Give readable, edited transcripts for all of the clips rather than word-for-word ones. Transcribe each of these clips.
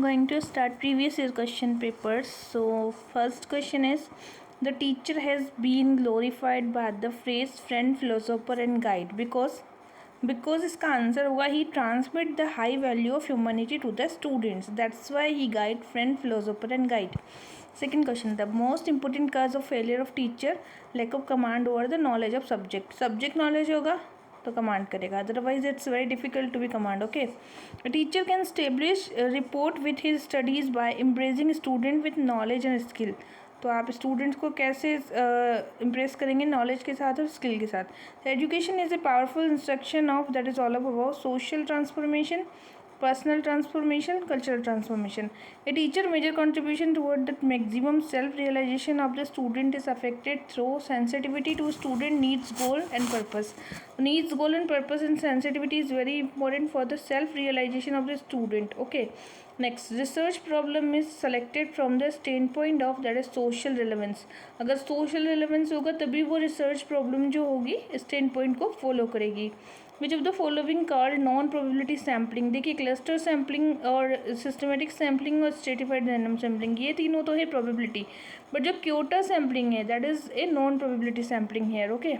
going to start previous year question papers. So first question is, the teacher has been glorified by the phrase friend, philosopher and guide because इसका answer होगा he transmit the high value of humanity to the students. That's why he guide, friend, philosopher and guide. Second question, the most important cause of failure of teacher, lack of command over the knowledge of subject. Subject knowledge होगा तो command करेगा, otherwise it's very difficult to be command. Okay, teacher can establish report with his studies by impressing student with knowledge and skill. तो आप students को कैसे impress करेंगे? Knowledge के साथ और स्किल के साथ. Education is a powerful instruction of that is all about social transformation, personal transformation, cultural transformation. A teacher major contribution toward the maximum self-realization of the student is affected through sensitivity to student needs, goal and purpose. Needs, goal and purpose and sensitivity is very important for the self-realization of the student. Okay. Next, research problem is selected from the stand of that is social relevance. अगर social relevance होगा तभी वो research problem जो होगी stand point को follow करेगी. Which of the following called non probability sampling. देखिए, cluster sampling और सिस्टमेटिक सैम्पलिंग और स्ट्रेटिफाइड रैंडम सैम्पलिंग, ये तीनों तो है प्रोबेबिलिटी, बट जो क्योटा सैम्पलिंग है that is a non probability sampling here. Okay.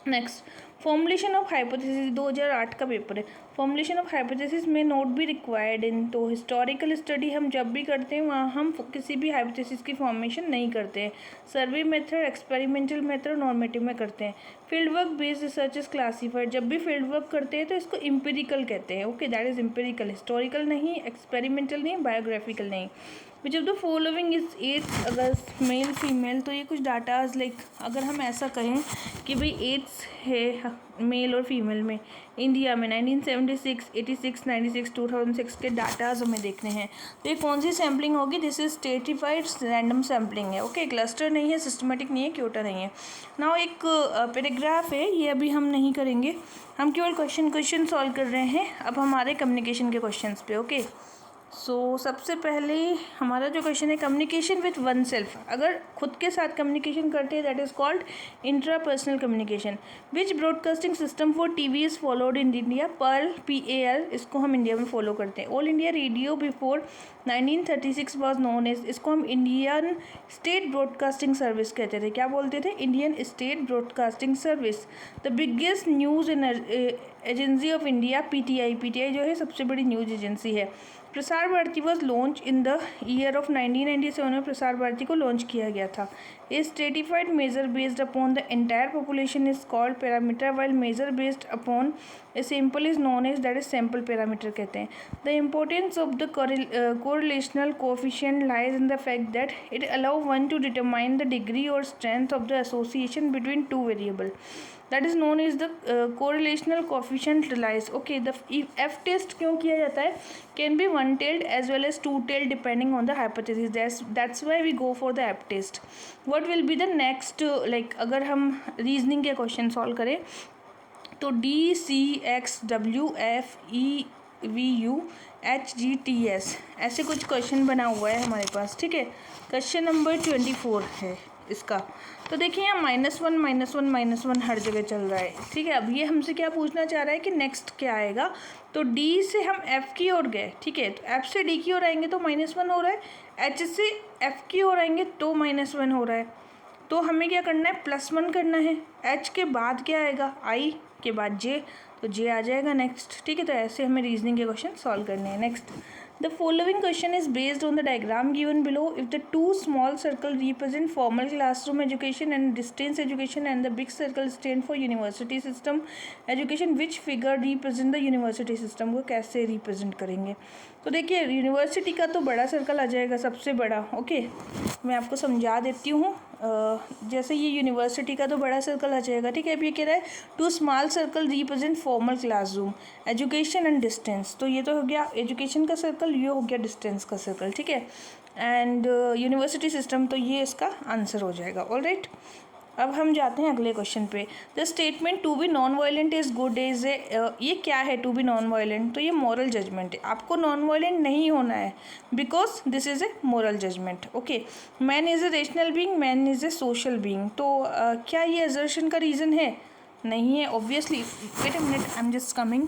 Next, formulation of hypothesis 2008 का पेपर है. फॉर्मुलेशन ऑफ हाइपोथेसिस में नोट भी रिक्वायर्ड इन. तो हिस्टोरिकल स्टडी हम जब भी करते हैं वहाँ हम किसी भी हाइपोथेसिस की फॉर्मेशन नहीं करते हैं. Survey method, experimental method, normative में करते हैं. Field work based research is classified. जब भी फील्ड वर्क करते हैं तो इसको इम्पेरिकल कहते हैं. Okay, that is empirical. Historical नहीं, एक्सपेरिमेंटल नहीं, बायोग्राफिकल नहीं. विच of the following is 8 August male female. तो ये कुछ डाटाज लाइक अगर हम ऐसा कहें कि भाई 8 है मेल और फीमेल में इंडिया में 1976, 86, 96, 2006 के डाटाज हमें देखने हैं. तो ये कौन सी सैम्पलिंग होगी? This is stratified random sampling है. ओके, क्लस्टर नहीं है, सिस्टमेटिक नहीं है, क्योटा नहीं है. नाउ एक पैराग्राफ है, ये अभी हम नहीं करेंगे, हम केवल क्वेश्चन सॉल्व कर रहे हैं अब हमारे कम्युनिकेशन के क्वेश्चन पे. ओके, सो सबसे पहले हमारा जो क्वेश्चन है, कम्युनिकेशन विथ वन सेल्फ. अगर खुद के साथ कम्युनिकेशन करते हैं that is called intrapersonal communication. Which broadcasting system for TV is followed in India? PAL, PAL, इसको हम इंडिया में फॉलो करते हैं. All India radio before 1936 was known as, इसको हम इंडियन स्टेट ब्रॉडकास्टिंग सर्विस कहते थे. क्या बोलते थे? Indian state broadcasting service. The biggest news agency of India, PTI जो है सबसे बड़ी न्यूज़ एजेंसी है. Prasar Bharati was launch in the year of 1997 में प्रसार भारती को लॉन्च किया गया था. A stratified measure based upon the entire population is called parameter, while measure based upon a sample is known as that is sample parameter कहते हैं. The importance of the correlational coefficient lies in the fact that it allow one to determine the degree or strength of the association between two variable. That is known as the correlational coefficient relies. Okay, the F test क्यों किया जाता है? Can be one-tailed as well as two-tailed depending on the hypothesis. That's why we go for the F test. What will be the next like अगर हम reasoning के question solve करें तो D, C, X, W, F, E, V, U, H, G, T, S ऐसे कुछ question बना हुआ है हमारे पास. ठीक है, क्वेश्चन नंबर 24 है इसका. तो देखिए यहाँ -1 हर जगह चल रहा है. ठीक है, अब ये हमसे क्या पूछना चाह रहा है कि नेक्स्ट क्या आएगा. तो D से हम F की ओर गए. ठीक है, तो F से D की ओर आएंगे तो -1 हो रहा है. H से F की ओर आएंगे तो -1 हो रहा है. तो हमें क्या करना है? +1 करना है. H के बाद क्या आएगा? I के बाद J, तो J आ जाएगा नेक्स्ट. ठीक है, तो ऐसे हमें रीजनिंग के क्वेश्चन सॉल्व करने हैं. Next, the following question is based on the diagram given below. If the two small circle represent formal classroom education and distance education and the big circle stand for university system education, which figure represent the university system? को कैसे represent करेंगे? तो देखिए, university का तो बड़ा circle आ जाएगा, सबसे बड़ा. ओके, मैं आपको समझा देती हूँ. जैसे ये यूनिवर्सिटी का तो बड़ा सर्कल आ जाएगा. ठीक है, अब ये कह रहा है two small circle represent formal classroom, education and distance. तो ये तो हो गया एजुकेशन का सर्कल, ये हो गया डिस्टेंस का सर्कल. ठीक है, एंड यूनिवर्सिटी सिस्टम, तो ये इसका आंसर हो जाएगा. ऑलराइट, अब हम जाते हैं अगले क्वेश्चन पे. The statement to be non violent is good is a, ये क्या है टू बी नॉन वायलेंट? तो ये मॉरल जजमेंट है. आपको नॉन वायलेंट नहीं होना है because this is a moral judgement. Okay, man is a rational being, man is a social being. तो क्या ये असर्शन का रीज़न है? नहीं है obviously. Wait a minute, I am just coming.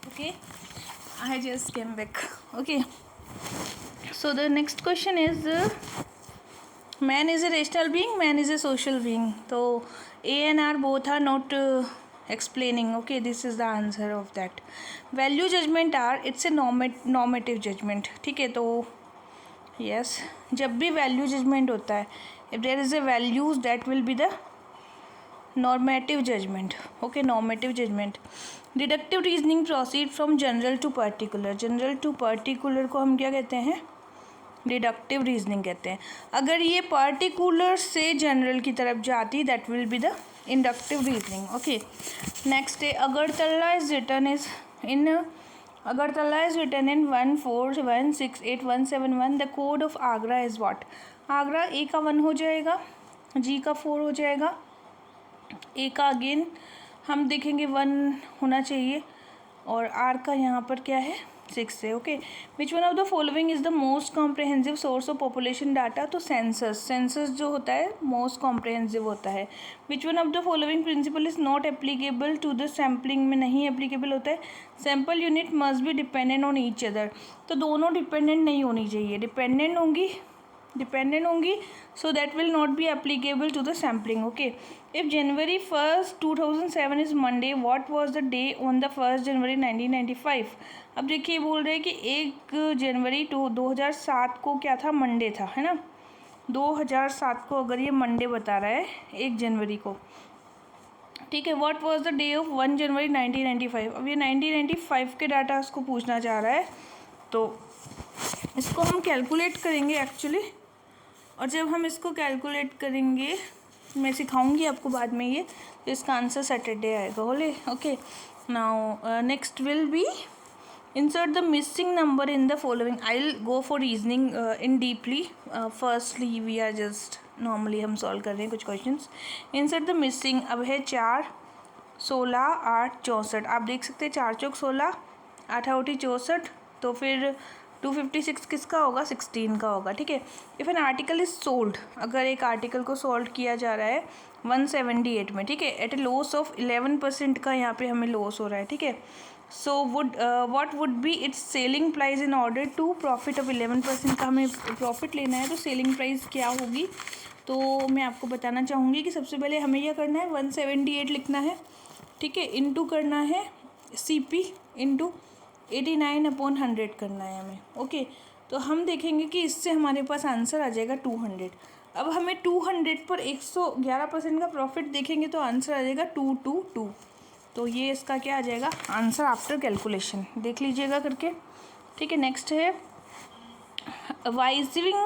Okay, I just came back. Okay, so the next question is man is a rational being, man is a social being. So A and R both are not explaining. Okay, this is the answer of that. Value judgment are, it's a normative judgment. ठीक है, तो yes, जब भी value judgment होता है, if there is a values, that will be the normative judgment. Okay, normative judgment. Deductive reasoning proceed from general to particular. General to particular को हम क्या कहते हैं? डिडक्टिव रीजनिंग कहते हैं. अगर ये पार्टिकुलर से जनरल की तरफ जाती, that will be the inductive reasoning. Okay, next है Agartala is written in 14168171. The code of Agra is what? Agra A का 1 हो जाएगा, जी का 4 हो जाएगा, ए का अगेन हम देखेंगे 1 होना चाहिए, और आर का यहाँ पर क्या है 6 है. Okay, which one of the following is the most comprehensive source of population data? तो सेंसस जो होता है मोस्ट कॉम्प्रहेंसिव होता है. Which one of the following principle is not applicable to the sampling? में नहीं एप्लीकेबल होता है. Sample unit must be dependent on each other. तो दोनों डिपेंडेंट नहीं होनी चाहिए, डिपेंडेंट होंगी so that will not be applicable to the sampling. Okay, if January 1st 2007 is Monday, what was the day on the 1st January 1995? अब देखिए बोल रहे हैं कि 1 जनवरी 2007 को क्या था? मंडे था, है ना. 2007 को अगर ये मंडे बता रहा है 1 जनवरी को, ठीक है. What was the day of 1 जनवरी 1995? अब ये 1995 के डाटा उसको पूछना चाह रहा है, तो इसको हम कैलकुलेट करेंगे एक्चुअली. और जब हम इसको कैलकुलेट करेंगे, मैं सिखाऊंगी आपको बाद में ये, तो इसका आंसर सैटरडे आएगा. बोले okay. Now next will be insert the missing number in the following. I'll go for reasoning in deeply. Firstly we are just normally हम सॉल्व कर रहे हैं कुछ क्वेश्चंस. insert the missing. अब है 4 16 8 64. आप देख सकते हैं 4 चौक 16, 8 8 64, तो फिर 256 किसका होगा? 16 का होगा. ठीक है. If an article is sold, अगर एक आर्टिकल को सोल्ड किया जा रहा है 178 में, ठीक है, एट ए लॉस ऑफ 11% का यहाँ पे हमें लॉस हो रहा है. ठीक है. So what would be its selling price in order to profit of 11% का हमें प्रॉफिट लेना है, तो सेलिंग प्राइस क्या होगी? तो मैं आपको बताना चाहूँगी कि सबसे पहले हमें क्या करना है, 178 लिखना है. ठीक है. इंटू करना है CP इंटू 89/100 करना है हमें. ओके, तो हम देखेंगे कि इससे हमारे पास आंसर आ जाएगा 200. अब हमें 200 पर 111% का प्रॉफिट देखेंगे तो आंसर आ जाएगा 222। तो ये इसका क्या आ जाएगा आंसर आफ्टर कैलकुलेशन, देख लीजिएगा करके। ठीक है, नेक्स्ट है Vising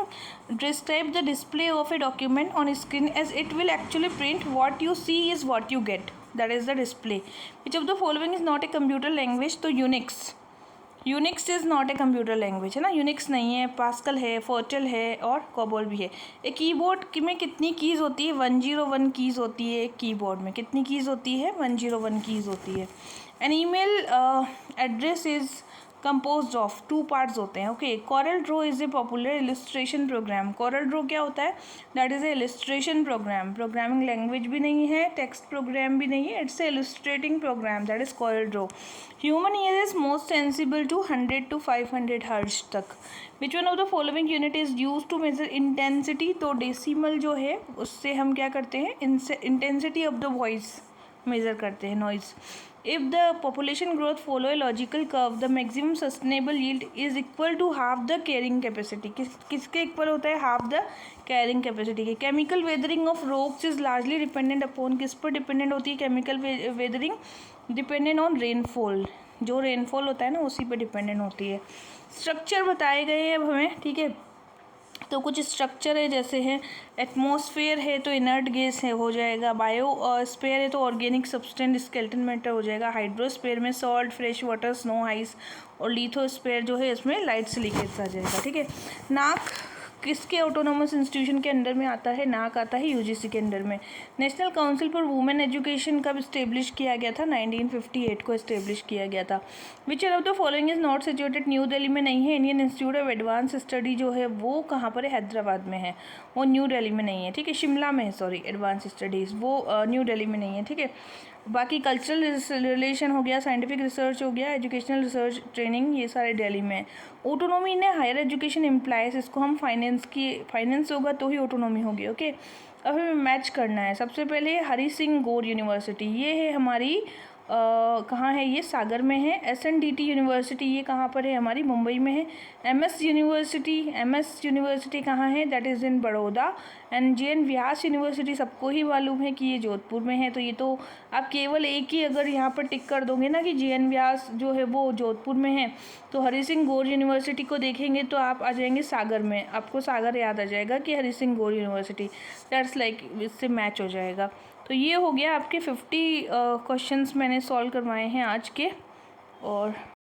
describe the display of a document on screen as it will actually print. What you see is what you get. That is the display. Which of the following is not a computer language? तो Unix is not a computer language है ना, Unix नहीं है, pascal है, Portal है और COBOL भी है। एक कीबोर्ड में कितनी कीज़ होती है? 101 कीज़ होती है। एक कीबोर्ड में कितनी कीज़ होती है? 101 कीज़ होती है। An email address is composed of 2 parts होते हैं। Okay, Corel Draw is a popular illustration program. Corel Draw क्या होता है? That is a illustration program. Programming language भी नहीं है, टेक्स्ट प्रोग्राम भी नहीं है, it's a illustrating program, that is Corel Draw. Human ear is most sensible to 100 to 500 hertz तक। Which one of the following unit is use to major intensity? तो decibel जो है उससे हम क्या करते हैं? Intensity of the voice measure करते हैं, noise. If the population growth follow a logical curve, the maximum sustainable yield is equal to half the carrying capacity. किसके इक्वल होता है? हाफ द कैरिंग कैपेसिटी के। Chemical weathering of rocks is largely dependent upon, किस पर dependent होती है chemical weathering? Dependent on rainfall, जो rainfall होता है ना उसी पर डिपेंडेंट होती है। स्ट्रक्चर बताए गए हैं अब हमें, ठीक है। तो कुछ स्ट्रक्चर है जैसे है एटमॉस्फेयर है तो इनर्ट गैस है हो जाएगा, बायोस्फेयर है तो ऑर्गेनिक सब्सटेंस स्केलेटन मैटर हो जाएगा, हाइड्रोस्फेयर में salt, fresh water, snow, ice, और लिथोस्फेयर जो है इसमें लाइट सिलिकेट्स आ जाएगा। ठीक है, नाक किसके ऑटोनोमस इंस्टीट्यूशन के अंडर में आता है? नाक आता है यूजीसी के अंडर में। National council for women education कब इस्टेब्लिश किया गया था? 1958 को इस्टेब्लिश किया गया था। विच of the following is not situated? New Delhi में नहीं है। Indian institute of advance study जो है वो कहाँ पर है? हैदराबाद में है, वो न्यू दिल्ली में नहीं है। ठीक है, शिमला में है, सॉरी, एडवांस स्टडीज़ वो न्यू दिल्ली में नहीं है। ठीक है, बाकी कल्चरल रिलेशन हो गया, साइंटिफिक रिसर्च हो गया, एजुकेशनल रिसर्च, ट्रेनिंग, ये सारे दिल्ली में। ऑटोनॉमी ने हायर एजुकेशन एम्प्लॉयज़, इसको हम फाइनेंस होगा तो ही ऑटोनॉमी होगी। ओके, अब हमें मैच करना है। सबसे पहले हरी सिंह गौर यूनिवर्सिटी, ये है हमारी कहाँ है? ये सागर में है। SNDT यूनिवर्सिटी ये कहाँ पर है? हमारी मुंबई में है। MS यूनिवर्सिटी कहाँ है? That is in Baroda. And JN Vyas university सबको ही मालूम है कि ये जोधपुर में है, तो ये तो आप केवल एक ही अगर यहाँ पर टिक कर दोगे ना कि JN व्यास जो है वो जोधपुर में है, तो हरी सिंह गौर यूनिवर्सिटी को देखेंगे तो आप आ जाएंगे सागर में, आपको सागर याद आ जाएगा कि हरी सिंह गौर यूनिवर्सिटी, दैट्स लाइक इससे मैच हो जाएगा। तो ये हो गया आपके 50 क्वेश्चंस मैंने सॉल्व करवाए हैं आज के। और